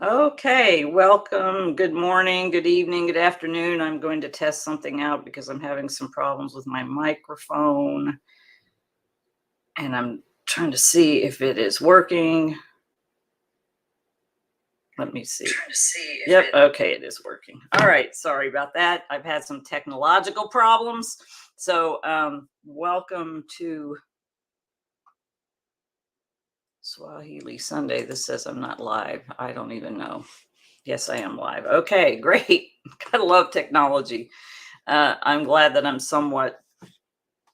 Okay, welcome. Good morning, good evening, good afternoon. I'm going to test something out because I'm having some problems with my microphone and I'm trying to see if it is working. Let me see. Yep, okay, it is working. All right, sorry about that. I've had some technological problems. So, welcome to Swahili Sunday. This says I'm not live. I don't even know. Yes, I am live. Okay, great. Gotta love technology. I'm glad that I'm somewhat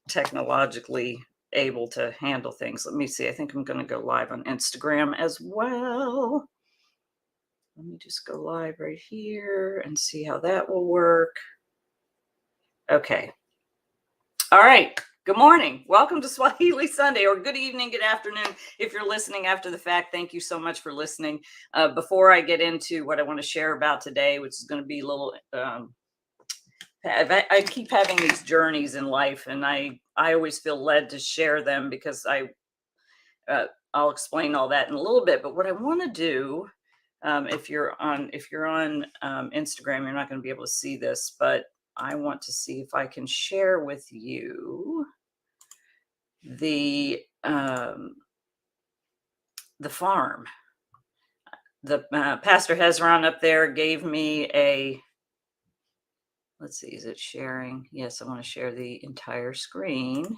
technologically able to handle things. Let me see. I think I'm going to go live on Instagram as well. Let me just go live right here and see how that will work. Okay. All right. Good morning. Welcome to Swahili Sunday, or good evening, good afternoon. If you're listening after the fact, thank you so much for listening. Before I get into what I want to share about today, which is going to be a little I keep having these journeys in life, and I always feel led to share them because I'll explain all that in a little bit. But what I want to do, if you're on Instagram, you're not going to be able to see this, but I want to see if I can share with you the farm. The Pastor Hezron up there gave me a. Let's see, is it sharing? Yes, I want to share the entire screen.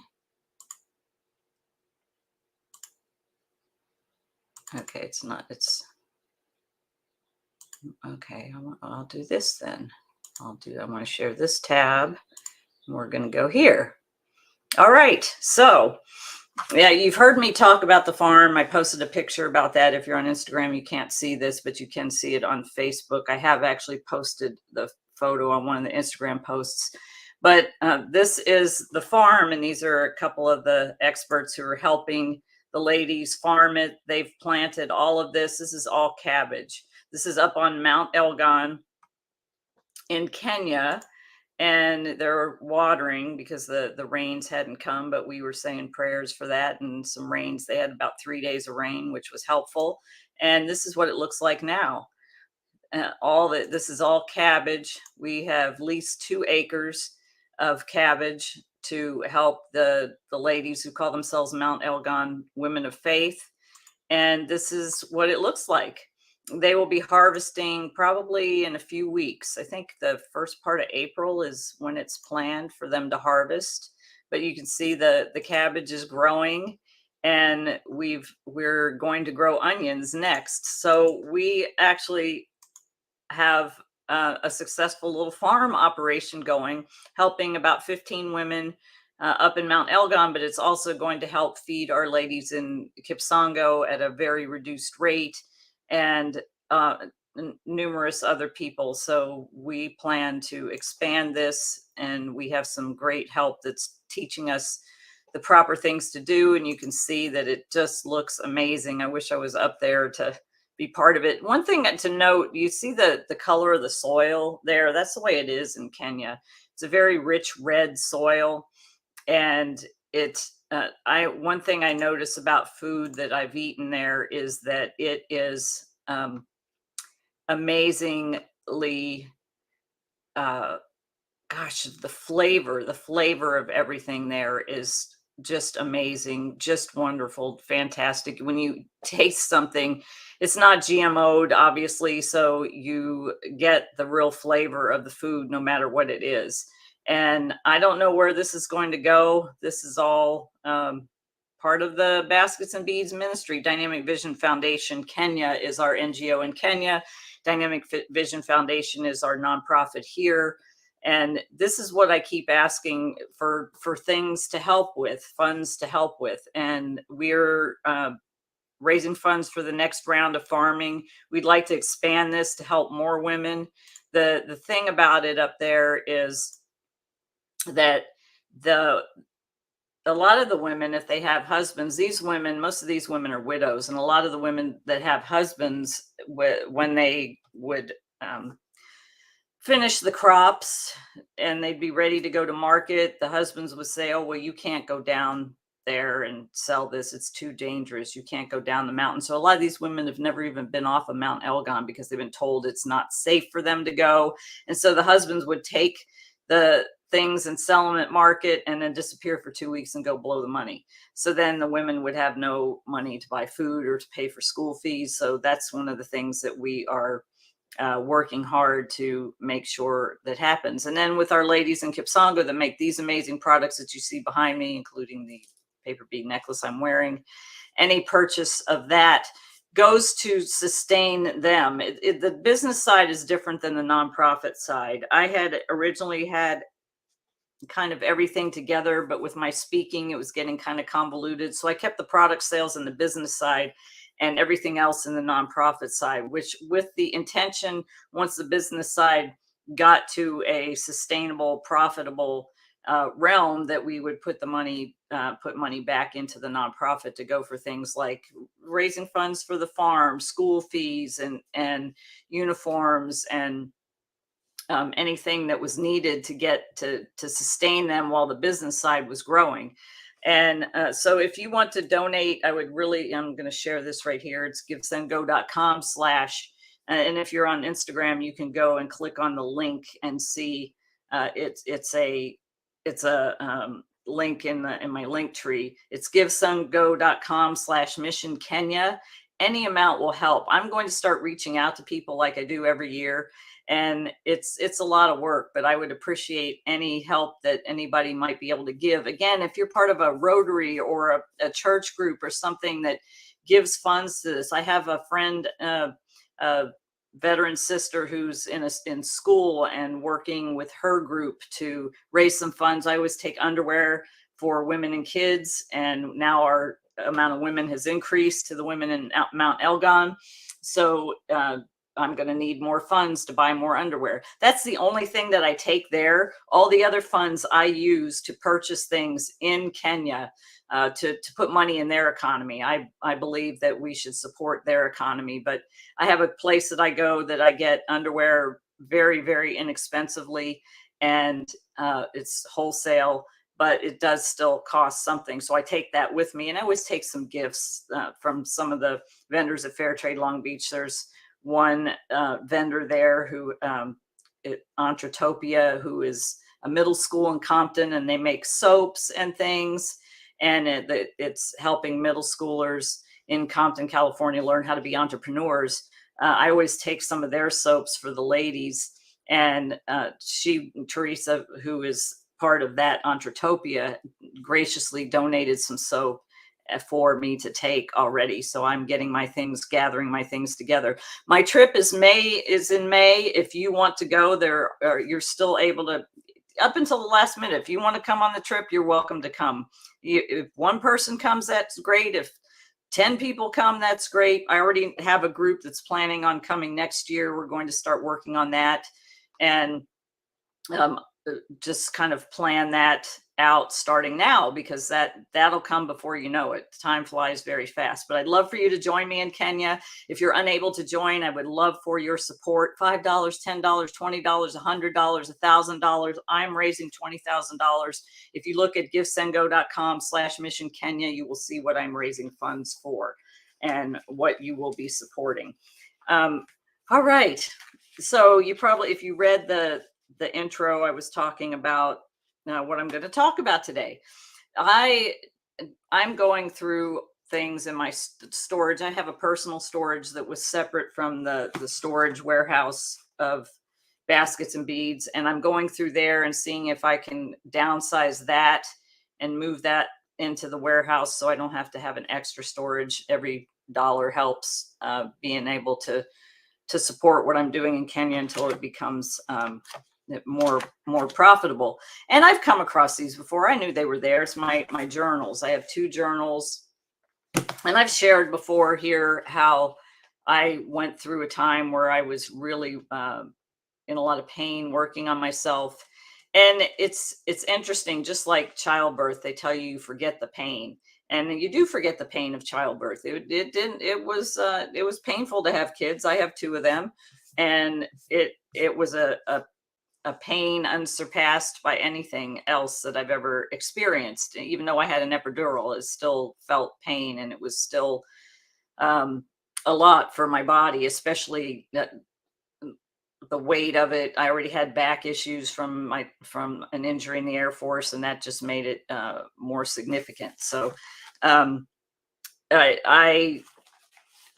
Okay, it's not, it's, okay, I'll do this then. I want to share this tab, and we're going to go here. All right, so yeah, you've heard me talk about the farm. I posted a picture about that. If you're on Instagram, you can't see this, but you can see it on Facebook. I have actually posted the photo on one of the Instagram posts. But this is the farm, and these are a couple of the experts who are helping the ladies farm it. They've planted all of this. This is all cabbage. This is up on Mount Elgon in Kenya, and they're watering because the rains hadn't come, but we were saying prayers for that and some rains. They had about 3 days of rain, which was helpful. And this is what it looks like now. This is all cabbage. We have leased 2 acres of cabbage to help the ladies who call themselves Mount Elgon Women of Faith. And this is what it looks like. They will be harvesting probably in a few weeks. I think the first part of April is when it's planned for them to harvest. But you can see the cabbage is growing, and we're going to grow onions next. So we actually have a successful little farm operation going, helping about 15 women up in Mount Elgon, but it's also going to help feed our ladies in Kipsongo at a very reduced rate, and numerous other people. So we plan to expand this, and we have some great help that's teaching us the proper things to do. And you can see that it just looks amazing. I wish I was up there to be part of it. One thing to note, you see the color of the soil there. That's the way it is in Kenya. It's a very rich red soil. And one thing I notice about food that I've eaten there is that it is amazingly, gosh, the flavor of everything there is just amazing, just wonderful, fantastic. When you taste something, it's not GMO'd, obviously, so you get the real flavor of the food no matter what it is. And I don't know where this is going to go. This is all part of the Baskets and Beads Ministry. Dynamic Vision Foundation Kenya is our NGO in Kenya. Dynamic Vision Foundation is our nonprofit here. And this is what I keep asking for things to help with, funds to help with. And we're raising funds for the next round of farming. We'd like to expand this to help more women. The thing about it up there is that a lot of the women, if they have husbands, most of these women are widows, and a lot of the women that have husbands, when they would finish the crops and they'd be ready to go to market, the husbands would say, oh, well, you can't go down there and sell this. It's too dangerous. You can't go down the mountain. So a lot of these women have never even been off of Mount Elgon because they've been told it's not safe for them to go. And so the husbands would take the things and sell them at market and then disappear for 2 weeks and go blow the money. So then the women would have no money to buy food or to pay for school fees. So that's one of the things that we are working hard to make sure that happens. And then with our ladies in Kipsongo that make these amazing products that you see behind me, including the paper bead necklace I'm wearing, any purchase of that goes to sustain them. The business side is different than the nonprofit side. I had originally had kind of everything together, but with my speaking, it was getting kind of convoluted. So I kept the product sales and the business side and everything else in the nonprofit side, which with the intention, once the business side got to a sustainable, profitable realm, that we would put money back into the nonprofit to go for things like raising funds for the farm, school fees, and uniforms, and anything that was needed to get to sustain them while the business side was growing. And so if you want to donate, I would really, I'm going to share this right here. It's givesendgo.com/ and if you're on Instagram, you can go and click on the link and see it's a link in my link tree. It's givesendgo.com/ Kenya. Any amount will help. I'm going to start reaching out to people like I do every year. And it's a lot of work, but I would appreciate any help that anybody might be able to give. Again, if you're part of a Rotary or a church group or something that gives funds to this, I have a friend, a veteran sister who's in school and working with her group to raise some funds. I always take underwear for women and kids, and now our amount of women has increased to the women in Mount Elgon. So I'm going to need more funds to buy more underwear. That's the only thing that I take there. All the other funds I use to purchase things in Kenya, to put money in their economy. I believe that we should support their economy, but I have a place that I go that I get underwear very, very inexpensively, and it's wholesale, but it does still cost something. So I take that with me, and I always take some gifts from some of the vendors at Fair Trade Long Beach. There's one vendor there who Entropia, who is a middle school in Compton, and they make soaps and things, and it's helping middle schoolers in Compton, California, learn how to be entrepreneurs. I always take some of their soaps for the ladies, and Teresa, who is part of that Entropia, graciously donated some soap for me to take already. So I'm gathering my things together. My trip is in May. If you want to go there, or you're still able to, up until the last minute, if you want to come on the trip, you're welcome to come. If one person comes, that's great. If 10 people come, that's great. I already have a group that's planning on coming next year. We're going to start working on that, and just kind of plan that out starting now, because that'll come before you know it. Time flies very fast. But I'd love for you to join me in Kenya. If you're unable to join, I would love for your support. $5, $10, $20, $100, $1,000. I'm raising $20,000. If you look at givesendgo.com/Mission Kenya, you will see what I'm raising funds for and what you will be supporting. All right. So if you read the intro, I was talking about what I'm going to talk about today. I'm going through things in my storage. I have a personal storage that was separate from the storage warehouse of baskets and beads, and I'm going through there and seeing if I can downsize that and move that into the warehouse so I don't have to have an extra storage. Every dollar helps being able to support what I'm doing in Kenya until it becomes more profitable. And I've come across these before. I knew they were there. It's my journals. I have 2 journals, and I've shared before here how I went through a time where I was really in a lot of pain working on myself. And it's interesting, just like childbirth, they tell you forget the pain. And you do forget the pain of childbirth. It was painful to have kids. I have 2 of them, and it was a a pain unsurpassed by anything else that I've ever experienced. Even though I had an epidural, it still felt pain, and it was still um, a lot for my body, especially the weight of it. I already had back issues from an injury in the Air Force, and that just made it more significant. So um, I, I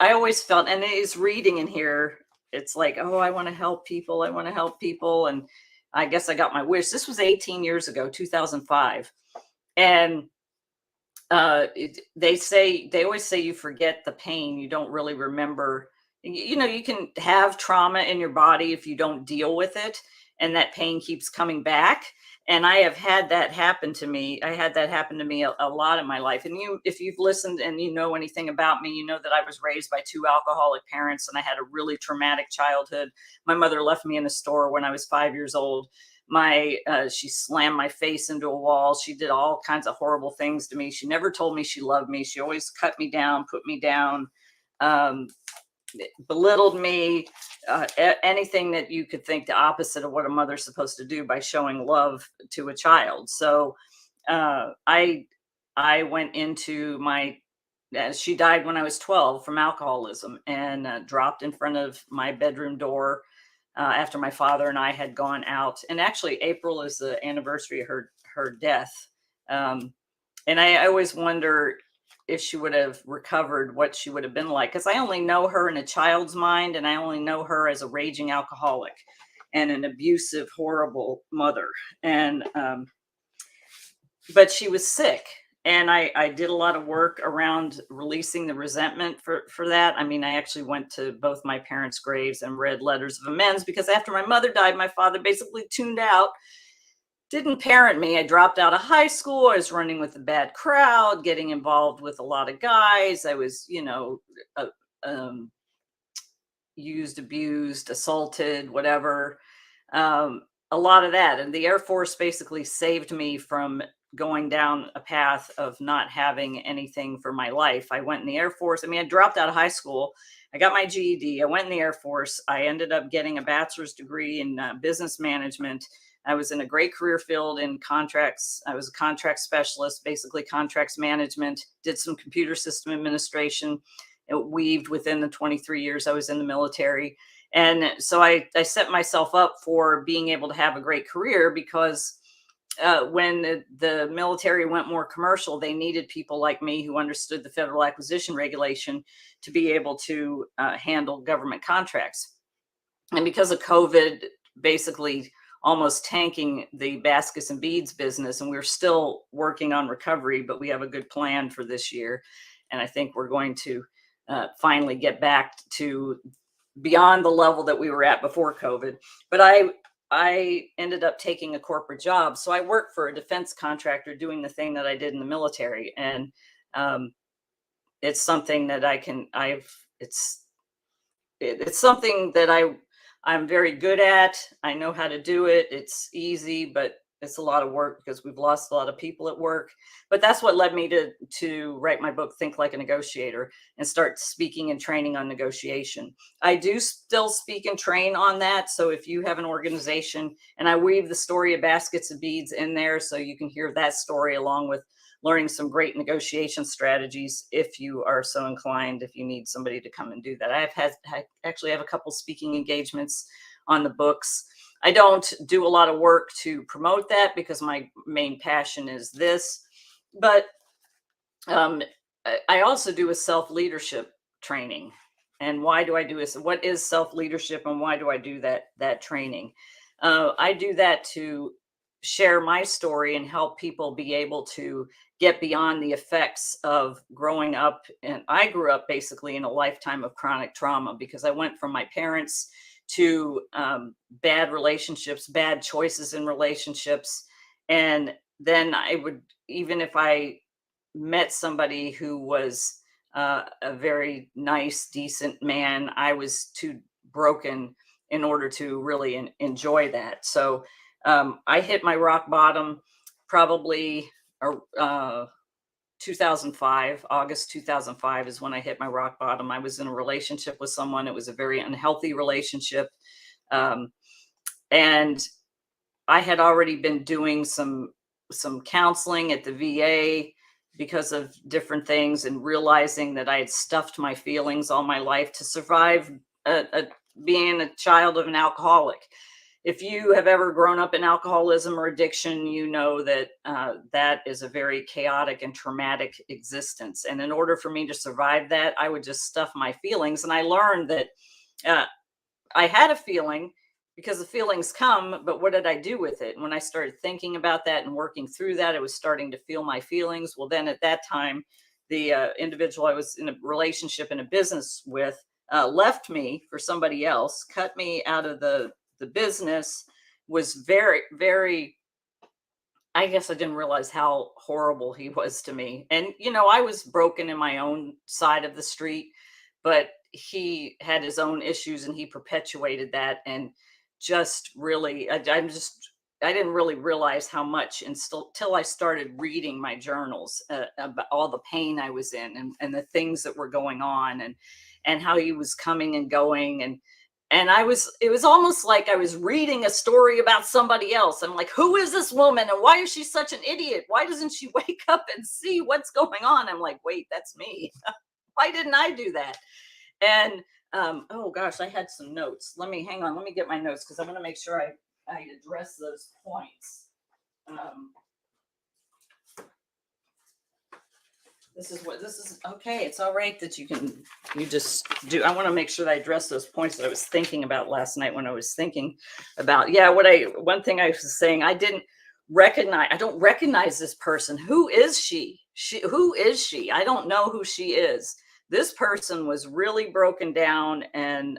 I always felt, and it is reading in here, it's like, oh, I want to help people. I want to help people. And I guess I got my wish. This was 18 years ago, 2005. And they always say you forget the pain. You don't really remember. You know, you can have trauma in your body if you don't deal with it, and that pain keeps coming back. And I have had that happen to me. I had that happen to me a lot in my life. And if you've listened and you know anything about me, you know that I was raised by two alcoholic parents, and I had a really traumatic childhood. My mother left me in a store when I was 5 years old. She slammed my face into a wall. She did all kinds of horrible things to me. She never told me she loved me. She always cut me down, put me down, um, belittled me, anything that you could think, the opposite of what a mother's supposed to do by showing love to a child. So I went into she died when I was 12 from alcoholism, and dropped in front of my bedroom door after my father and I had gone out. And actually, April is the anniversary of her death. Um, and I always wonder if she would have recovered, what she would have been like, because I only know her in a child's mind, and I only know her as a raging alcoholic and an abusive, horrible mother. And but she was sick, and I did a lot of work around releasing the resentment for that. I mean, I actually went to both my parents' graves and read letters of amends, because after my mother died, my father basically tuned out, didn't parent me. I dropped out of high school. I was running with a bad crowd, getting involved with a lot of guys. I was, uh, um, used, abused, assaulted, whatever. A lot of that. And the Air Force basically saved me from going down a path of not having anything for my life. I went in the Air Force. I mean, I dropped out of high school. I got my GED. I went in the Air Force. I ended up getting a bachelor's degree in business management. I was in a great career field in contracts. I was a contract specialist, basically contracts management, did some computer system administration. It weaved within the 23 years I was in the military. And so I set myself up for being able to have a great career, because when the military went more commercial, they needed people like me who understood the federal acquisition regulation to be able to handle government contracts. And because of COVID, basically almost tanking the baskets and beads business, and we're still working on recovery, but we have a good plan for this year. And I think we're going to finally get back to beyond the level that we were at before COVID. But I ended up taking a corporate job. So I worked for a defense contractor doing the thing that I did in the military. And it's something that it's something that I'm very good at. I know how to do it. It's easy, but it's a lot of work because we've lost a lot of people at work. But that's what led me to write my book, Think Like a Negotiator, and start speaking and training on negotiation. I do still speak and train on that. So if you have an organization, and I weave the story of baskets of beads in there, so you can hear that story along with learning some great negotiation strategies if you are so inclined, if you need somebody to come and do that. I actually have a couple speaking engagements on the books. I don't do a lot of work to promote that because my main passion is this, but I also do a self-leadership training. And why do I do this? What is self-leadership, and why do I do that training? I do that to share my story and help people be able to get beyond the effects of growing up. And I grew up basically in a lifetime of chronic trauma, because I went from my parents to bad relationships, bad choices in relationships. And then even if I met somebody who was a very nice, decent man, I was too broken in order to really enjoy that. So I hit my rock bottom probably 2005. August 2005 is when I hit my rock bottom. I was in a relationship with someone. It was a very unhealthy relationship. And I had already been doing some counseling at the VA because of different things, and realizing that I had stuffed my feelings all my life to survive being a child of an alcoholic. If you have ever grown up in alcoholism or addiction, you know that that is a very chaotic and traumatic existence. And in order for me to survive that, I would just stuff my feelings. And I learned that uh, I had a feeling because the feelings come, but what did I do with it? And when I started thinking about that and working through that, I was starting to feel my feelings. Well, then at that time, the individual I was in a relationship and a business with left me for somebody else, cut me out of the business, was very, very, I guess I didn't realize how horrible he was to me. And, you know, I was broken in my own side of the street, but he had his own issues and he perpetuated that. And just really, I didn't really realize how much until till I started reading my journals about all the pain I was in, and the things that were going on, and how he was coming and going. And it was almost like I was reading a story about somebody else. I'm like, who is this woman and why is she such an idiot? Why doesn't she wake up and see what's going on? I'm like, wait, that's me. Why didn't I do that? And oh gosh, I had some notes. Hang on, let me get my notes because I want to make sure I address those points. Um, this is okay. It's all right that you just do. I want to make sure that I address those points that I was thinking about last night when I was thinking about, yeah, one thing I was saying, I don't recognize this person. Who is she? Who is she? I don't know who she is. This person was really broken down, and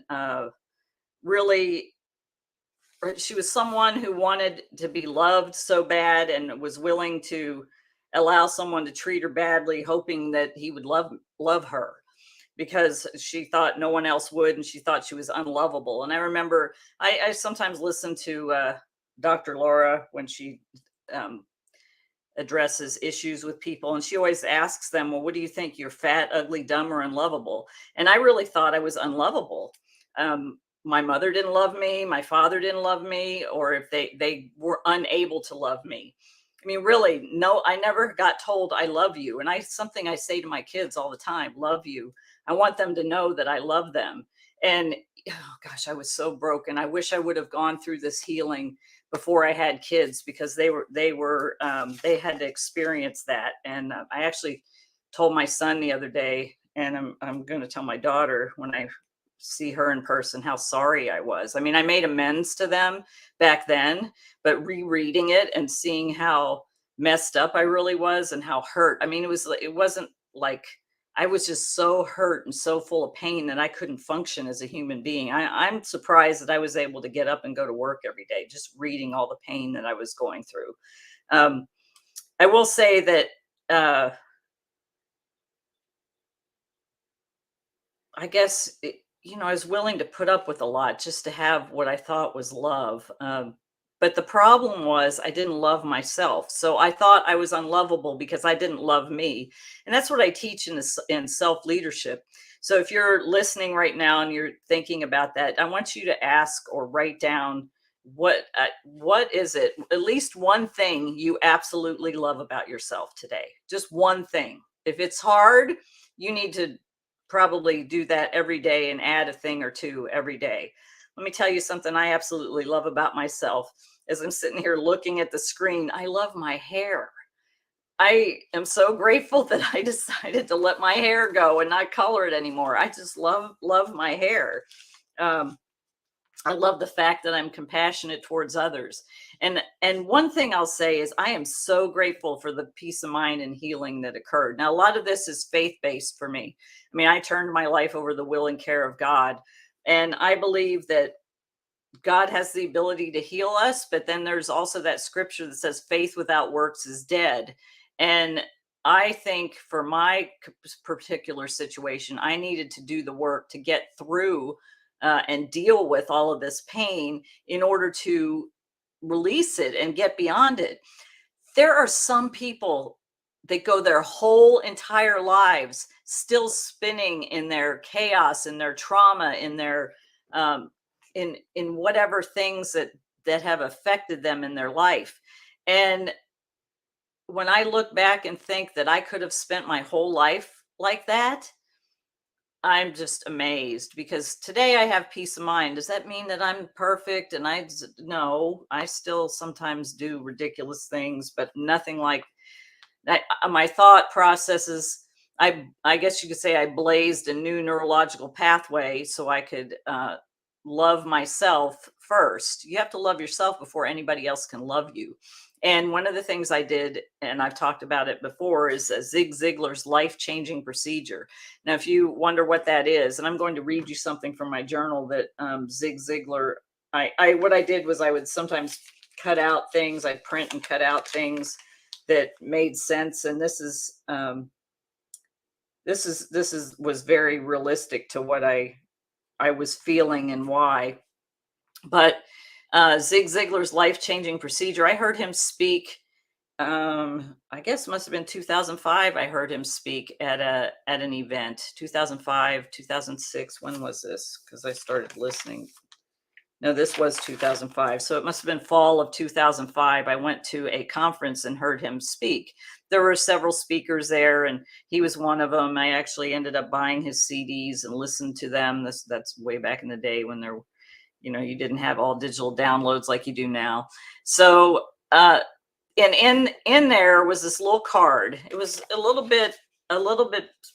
really, she was someone who wanted to be loved so bad and was willing to allow someone to treat her badly, hoping that he would love her, because she thought no one else would, and she thought she was unlovable. And I remember I sometimes listen to Dr. Laura when she um, addresses issues with people, and she always asks them, well, what do you think? You're fat, ugly, dumb, or unlovable? And I really thought I was unlovable. My mother didn't love me, my father didn't love me, or if they were unable to love me. I mean, really, no, I never got told I love you. And something I say to my kids all the time, love you. I want them to know that I love them. And oh gosh, I was so broken. I wish I would have gone through this healing before I had kids, because they had to experience that. And I actually told my son the other day, and I'm going to tell my daughter when I see her in person, how sorry I was. I mean, I made amends to them back then, but rereading it and seeing how messed up I really was and how hurt. I mean, it wasn't like, I was just so hurt and so full of pain that I couldn't function as a human being. I'm surprised that I was able to get up and go to work every day, just reading all the pain that I was going through. I will say that I guess, I was willing to put up with a lot just to have what I thought was love. But the problem was I didn't love myself. So I thought I was unlovable because I didn't love me. And that's what I teach in self leadership. So if you're listening right now and you're thinking about that, I want you to ask or write down what is it, at least one thing you absolutely love about yourself today. Just one thing. If it's hard, you need to probably do that every day and add a thing or two every day. Let me tell you something I absolutely love about myself. As I'm sitting here looking at the screen, I love my hair. I am so grateful that I decided to let my hair go and not color it anymore. I just love my hair. Um, I love the fact that I'm compassionate towards others. And one thing I'll say is I am so grateful for the peace of mind and healing that occurred. Now, a lot of this is faith-based for me. I mean, I turned my life over to the will and care of God. And I believe that God has the ability to heal us, but then there's also that scripture that says faith without works is dead. And I think for my particular situation, I needed to do the work to get through and deal with all of this pain in order to release it and get beyond it. There are some people that go their whole entire lives still spinning in their chaos, in their trauma, in their in whatever things that that have affected them in their life. And when I look back and think that I could have spent my whole life like that, I'm just amazed because today I have peace of mind. Does that mean that I'm perfect? And no, I still sometimes do ridiculous things, but nothing like my thought processes. I guess you could say I blazed a new neurological pathway so I could love myself first. You have to love yourself before anybody else can love you. And one of the things I did, and I've talked about it before, is Zig Ziglar's life-changing procedure. Now, if you wonder what that is, and I'm going to read you something from my journal that Zig Ziglar, what I did was I would sometimes cut out things. I'd print and cut out things that made sense. And was very realistic to what I was feeling and why. But Zig Ziglar's life-changing procedure, I heard him speak. I guess it must have been 2005. I heard him speak at an event. 2005, 2006. When was this? Because I started listening. No, this was 2005. So it must have been fall of 2005. I went to a conference and heard him speak. There were several speakers there, and he was one of them. I actually ended up buying his CDs and listened to them. That's way back in the day when you didn't have all digital downloads like you do now. So, and in there was this little card. It was a little bit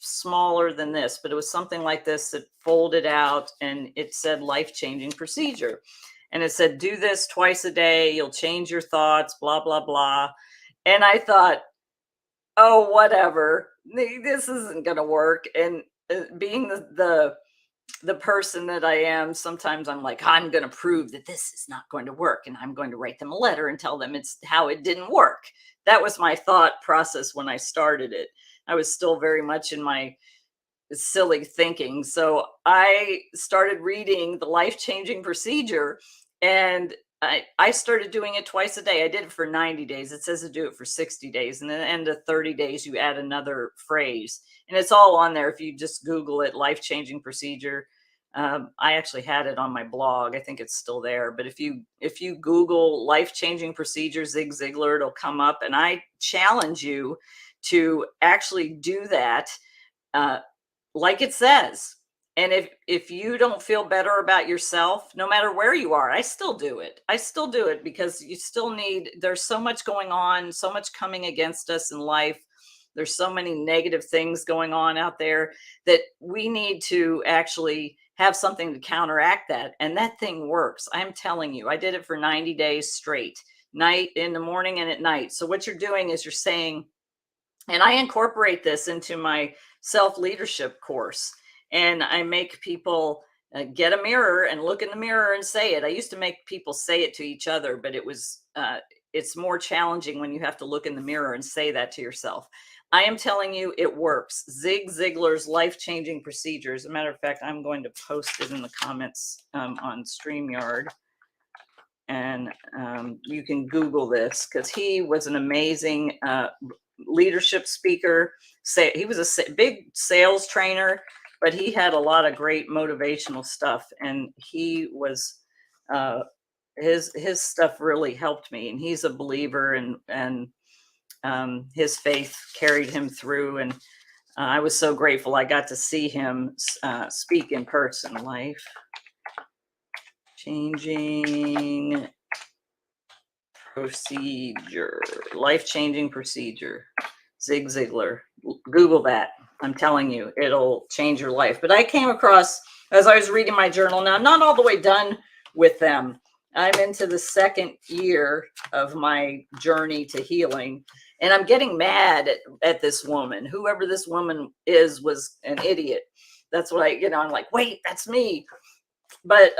smaller than this, but it was something like this that folded out, and it said life-changing procedure. And it said, do this twice a day. You'll change your thoughts, blah, blah, blah. And I thought, oh, whatever. This isn't going to work. And being the person that I am, sometimes I'm like, I'm going to prove that this is not going to work. And I'm going to write them a letter and tell them it's how it didn't work. That was my thought process when I started it. I was still very much in my silly thinking. So I started reading the life-changing procedure, and I started doing it twice a day. I did it for 90 days. It says to do it for 60 days. And then at the end of 30 days, you add another phrase. And it's all on there. If you just Google it, life-changing procedure. I actually had it on my blog. I think it's still there. But if you Google life-changing procedure Zig Ziglar, it'll come up. And I challenge you to actually do that like it says. And if you don't feel better about yourself, no matter where you are, I still do it. I still do it because there's so much going on, so much coming against us in life. There's so many negative things going on out there that we need to actually have something to counteract that. And that thing works. I'm telling you, I did it for 90 days straight, night, in the morning and at night. So what you're doing is you're saying, and I incorporate this into my self-leadership course. And I make people get a mirror and look in the mirror and say it. I used to make people say it to each other, but it's more challenging when you have to look in the mirror and say that to yourself. I am telling you, it works. Zig Ziglar's life-changing procedure. As a matter of fact, I'm going to post it in the comments on StreamYard. And you can Google this because he was an amazing leadership speaker. He was a big sales trainer, but he had a lot of great motivational stuff, and he was his stuff really helped me. And he's a believer, and his faith carried him through. And I was so grateful I got to see him speak in person. Life-changing procedure, life-changing procedure, Zig Ziglar. Google that. I'm telling you, it'll change your life. But I came across, as I was reading my journal, now I'm not all the way done with them. I'm into the second year of my journey to healing, and I'm getting mad at this woman. Whoever this woman was an idiot. That's what I'm like, wait, that's me. But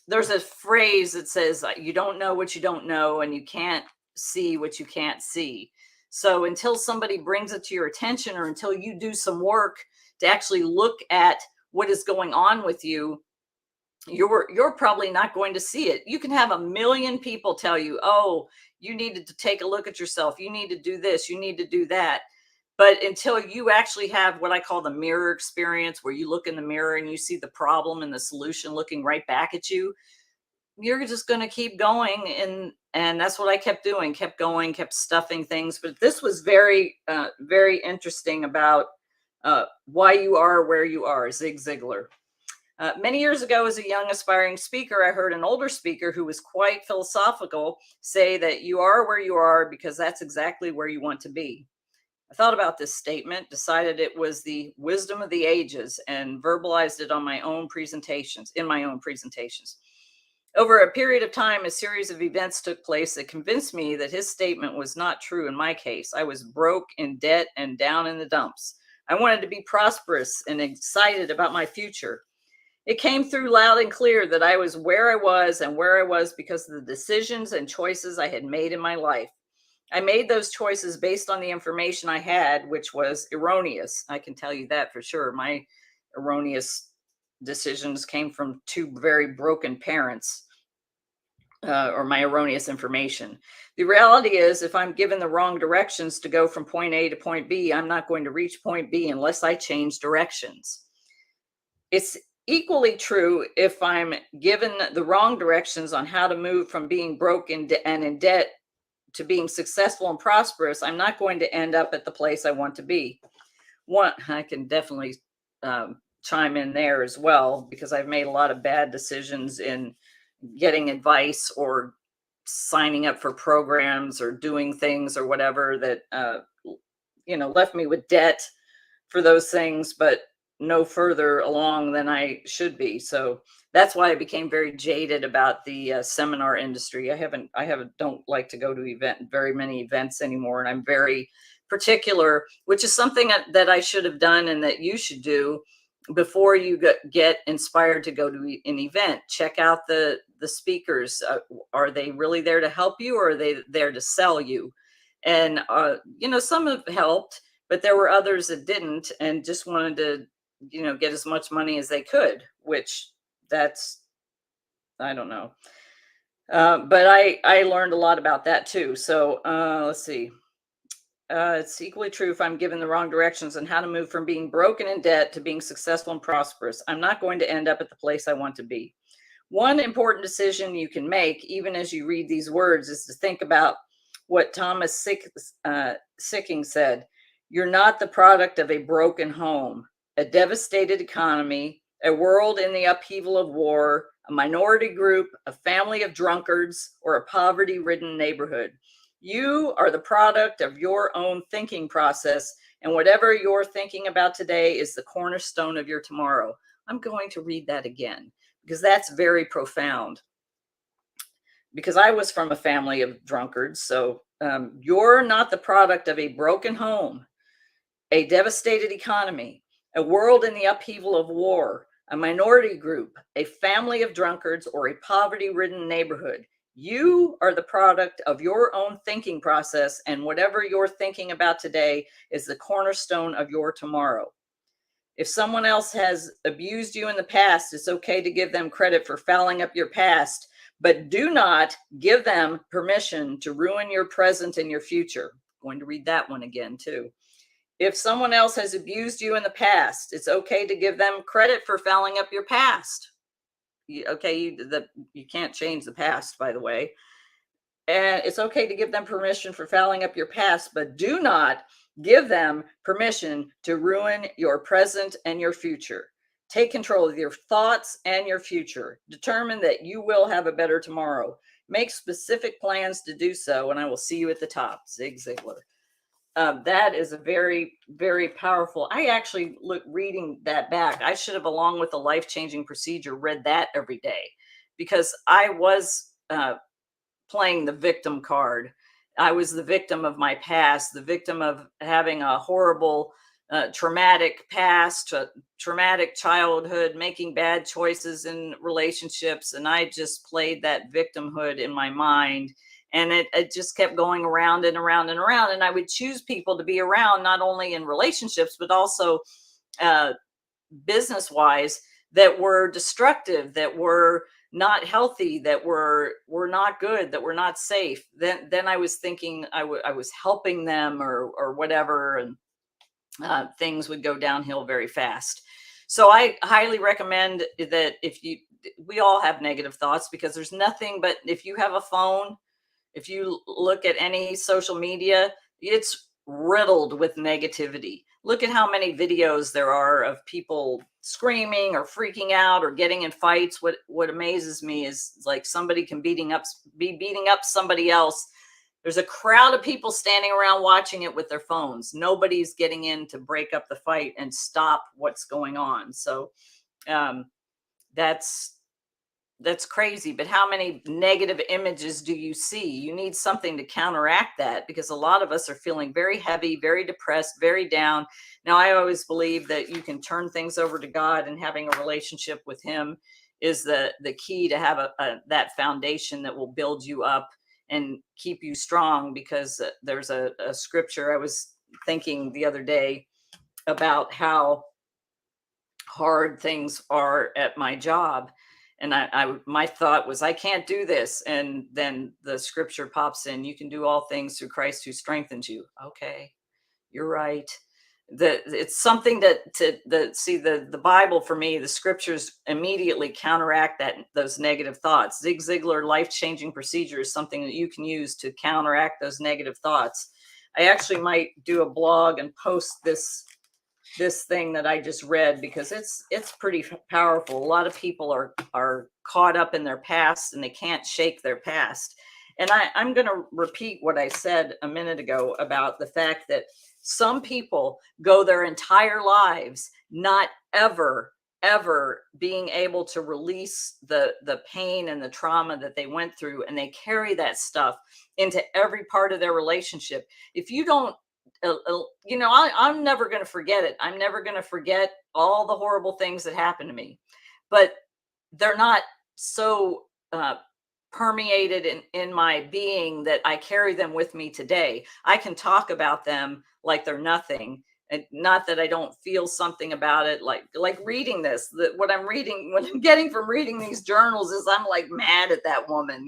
there's a phrase that says, you don't know what you don't know, and you can't see what you can't see. So until somebody brings it to your attention, or until you do some work to actually look at what is going on with you, you're probably not going to see it. You can have 1 million people tell you, oh, you needed to take a look at yourself. You need to do this. You need to do that. But until you actually have what I call the mirror experience, where you look in the mirror and you see the problem and the solution looking right back at you, you're just going to keep going. And that's what I kept doing, kept going, kept stuffing things. But this was very, very interesting about why you are where you are, Zig Ziglar. Many years ago, as a young aspiring speaker, I heard an older speaker who was quite philosophical say that you are where you are because that's exactly where you want to be. I thought about this statement, decided it was the wisdom of the ages, and verbalized it on my own presentations, in my own presentations. Over a period of time, a series of events took place that convinced me that his statement was not true in my case. I was broke, in debt, and down in the dumps. I wanted to be prosperous and excited about my future. It came through loud and clear that I was where I was, and where I was because of the decisions and choices I had made in my life. I made those choices based on the information I had, which was erroneous. I can tell you that for sure. My erroneous decisions came from two very broken parents, or my erroneous information. The reality is, if I'm given the wrong directions to go from point A to point B, I'm not going to reach point B unless I change directions. It's equally true if I'm given the wrong directions on how to move from being broke and in debt to being successful and prosperous. I'm not going to end up at the place I want to be. One, I can definitely chime in there as well, because I've made a lot of bad decisions in getting advice or signing up for programs or doing things or whatever that, left me with debt for those things, but no further along than I should be. So that's why I became very jaded about the seminar industry. Don't like to go to very many events anymore. And I'm very particular, which is something that I should have done and that you should do before you get inspired to go to an event. Check out the speakers. Are they really there to help you, or are they there to sell you? And, some have helped, but there were others that didn't and just wanted to, get as much money as they could, which I don't know. But I learned a lot about that too. So let's see. It's equally true if I'm given the wrong directions on how to move from being broken in debt to being successful and prosperous. I'm not going to end up at the place I want to be. One important decision you can make, even as you read these words, is to think about what Thomas Sicking said. You're not the product of a broken home, a devastated economy, a world in the upheaval of war, a minority group, a family of drunkards, or a poverty-ridden neighborhood. You are the product of your own thinking process, and whatever you're thinking about today is the cornerstone of your tomorrow. I'm going to read that again, because that's very profound. Because I was from a family of drunkards. So you're not the product of a broken home, a devastated economy, a world in the upheaval of war, a minority group, a family of drunkards, or a poverty-ridden neighborhood. You are the product of your own thinking process, and whatever you're thinking about today is the cornerstone of your tomorrow. If someone else has abused you in the past, it's okay to give them credit for fouling up your past, but do not give them permission to ruin your present and your future. I'm going to read that one again too. If someone else has abused you in the past, it's okay to give them credit for fouling up your past. You can't change the past, by the way. And it's okay to give them permission for fouling up your past, but do not give them permission to ruin your present and your future. Take control of your thoughts and your future. Determine that you will have a better tomorrow. Make specific plans to do so, and I will see you at the top. Zig Ziglar. That is a very, very powerful. I actually reading that back. I should have, along with the life-changing procedure, read that every day, because I was playing the victim card. I was the victim of my past, the victim of having a horrible, traumatic past, traumatic childhood, making bad choices in relationships. And I just played that victimhood in my mind. And it just kept going around and around and around. And I would choose people to be around, not only in relationships, but also business-wise, that were destructive, that were not healthy, that were not good, that were not safe. Then I was thinking I was helping them or whatever, and things would go downhill very fast. So I highly recommend that we all have negative thoughts, because there's nothing but, if you have a phone, if you look at any social media, it's riddled with negativity. Look at how many videos there are of people screaming or freaking out or getting in fights. What amazes me is, like, somebody can be beating up somebody else. There's a crowd of people standing around watching it with their phones. Nobody's getting in to break up the fight and stop what's going on. So um, that's crazy. But how many negative images do you see? You need something to counteract that, because a lot of us are feeling very heavy, very depressed, very down. Now, I always believe that you can turn things over to God, and having a relationship with him is the key to have that foundation that will build you up and keep you strong. Because there's a scripture I was thinking the other day about how hard things are at my job. And my thought was, I can't do this. And then the scripture pops in, you can do all things through Christ who strengthens you. Okay, you're right. It's something the Bible, for me, the scriptures immediately counteract those negative thoughts. Zig Ziglar life-changing procedure is something that you can use to counteract those negative thoughts. I actually might do a blog and post this thing that I just read, because it's pretty powerful. A lot of people are caught up in their past, and they can't shake their past. And I'm going to repeat what I said a minute ago about the fact that some people go their entire lives not ever being able to release the pain and the trauma that they went through, and they carry that stuff into every part of their relationship. If you don't, I'm never going to forget it. I'm never going to forget all the horrible things that happened to me, but they're not so permeated in my being that I carry them with me today. I can talk about them like they're nothing. And not that I don't feel something about it, like reading this, what I'm getting from reading these journals is, I'm like mad at that woman,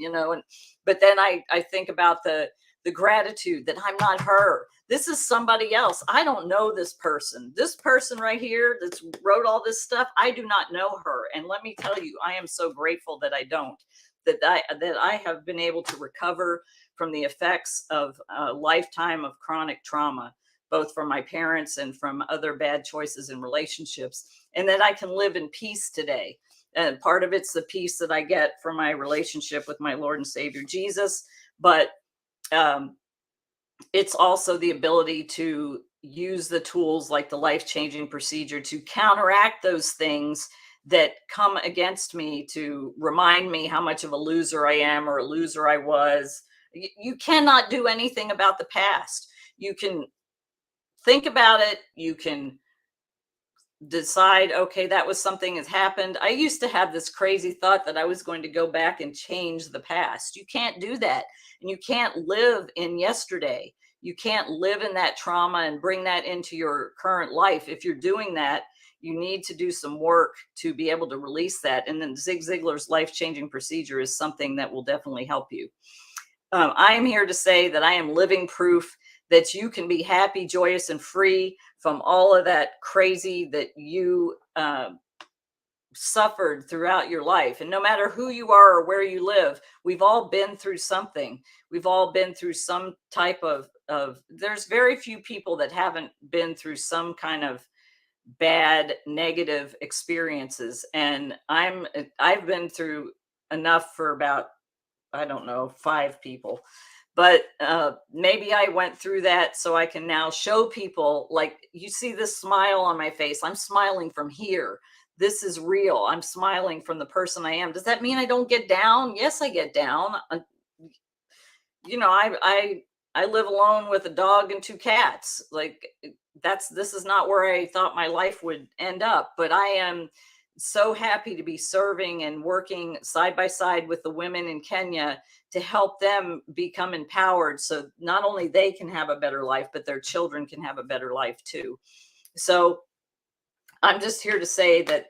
but then I think about the gratitude that I'm not her. This is somebody else. I don't know this person. This person right here that's wrote all this stuff, I do not know her. And let me tell you, I am so grateful that I don't, that I have been able to recover from the effects of a lifetime of chronic trauma, both from my parents and from other bad choices in relationships, and that I can live in peace today. And part of it's the peace that I get from my relationship with my Lord and Savior Jesus, but it's also the ability to use the tools like the life-changing procedure to counteract those things that come against me, to remind me how much of a loser I am or a loser I was. You cannot do anything about the past. You can think about it. You can decide, okay, that was something that's happened. I used to have this crazy thought that I was going to go back and change the past. You can't do that. And you can't live in yesterday. You can't live in that trauma and bring that into your current life. If you're doing that, you need to do some work to be able to release that. And then Zig Ziglar's life-changing procedure is something that will definitely help you. I am here to say that I am living proof that you can be happy, joyous, and free from all of that crazy that you suffered throughout your life. And no matter who you are or where you live, we've all been through something. We've all been through some type of there's very few people that haven't been through some kind of bad, negative experiences. And I've been through enough for about, I don't know, 5 people. But maybe I went through that so I can now show people, like, you see this smile on my face. I'm smiling from here. This is real. I'm smiling from the person I am. Does that mean I don't get down? Yes, I get down. I live alone with a dog and 2 cats. Like, this is not where I thought my life would end up, but I am so happy to be serving and working side by side with the women in Kenya to help them become empowered, so not only they can have a better life, but their children can have a better life too. So I'm just here to say that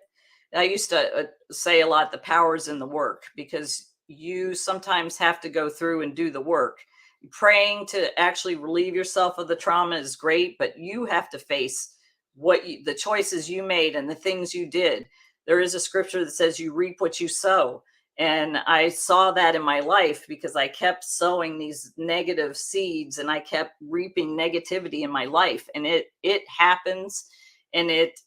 I used to say a lot, the power's in the work, because you sometimes have to go through and do the work. Praying to actually relieve yourself of the trauma is great, but you have to face the choices you made and the things you did. There is a scripture that says you reap what you sow. And I saw that in my life because I kept sowing these negative seeds and I kept reaping negativity in my life. And it happens, and it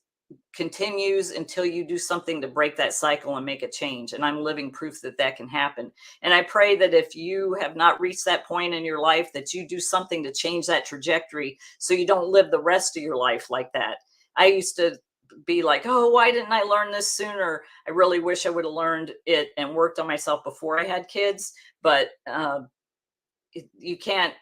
continues until you do something to break that cycle and make a change. And I'm living proof that that can happen. And I pray that if you have not reached that point in your life, that you do something to change that trajectory so you don't live the rest of your life like that. I used to be like, oh, why didn't I learn this sooner? I really wish I would have learned it and worked on myself before I had kids. But you can't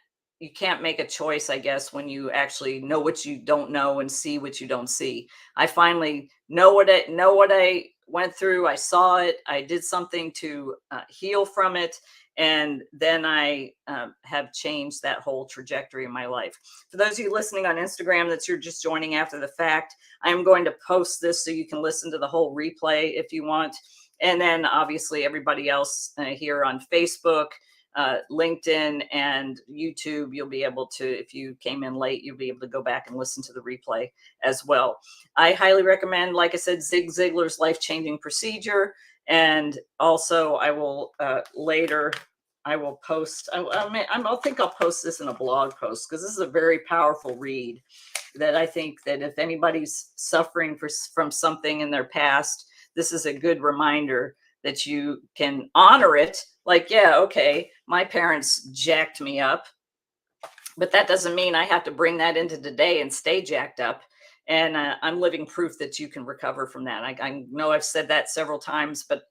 make a choice, I guess, when you actually know what you don't know and see what you don't see. I finally know what I went through. I saw it. I did something to heal from it, and then I have changed that whole trajectory in my life. For those of you listening on Instagram, that you're just joining after the fact, I'm going to post this so you can listen to the whole replay if you want. And then obviously everybody else here on Facebook, LinkedIn, and YouTube, you'll be able to, if you came in late, you'll be able to go back and listen to the replay as well. I highly recommend, like I said, Zig Ziglar's Life-Changing Procedure. And also I will later, I will post, I think I'll post this in a blog post, because this is a very powerful read that I think that if anybody's suffering from something in their past, this is a good reminder that you can honor it. Like, yeah, okay, my parents jacked me up, but that doesn't mean I have to bring that into today and stay jacked up. And I'm living proof that you can recover from that. I know I've said that several times, but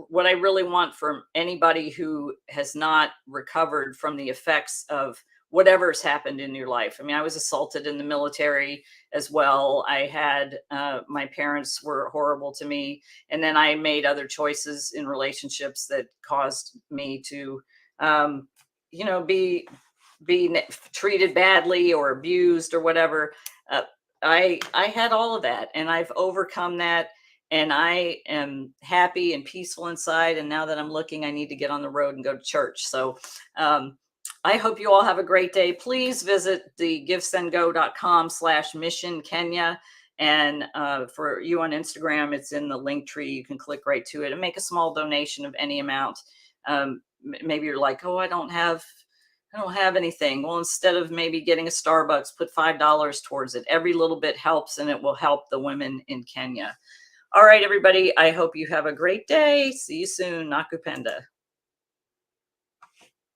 what I really want from anybody who has not recovered from the effects of whatever's happened in your life. I mean, I was assaulted in the military as well. I had, my parents were horrible to me. And then I made other choices in relationships that caused me to, be treated badly or abused or whatever. I had all of that, and I've overcome that. And I am happy and peaceful inside. And now that I'm looking, I need to get on the road and go to church. So, I hope you all have a great day. Please visit the givesendgo.com/mission Kenya. And for you on Instagram, it's in the link tree. You can click right to it and make a small donation of any amount. Maybe you're like, oh, I don't have anything. Well, instead of maybe getting a Starbucks, put $5 towards it. Every little bit helps, and it will help the women in Kenya. All right, everybody. I hope you have a great day. See you soon. Nakupenda.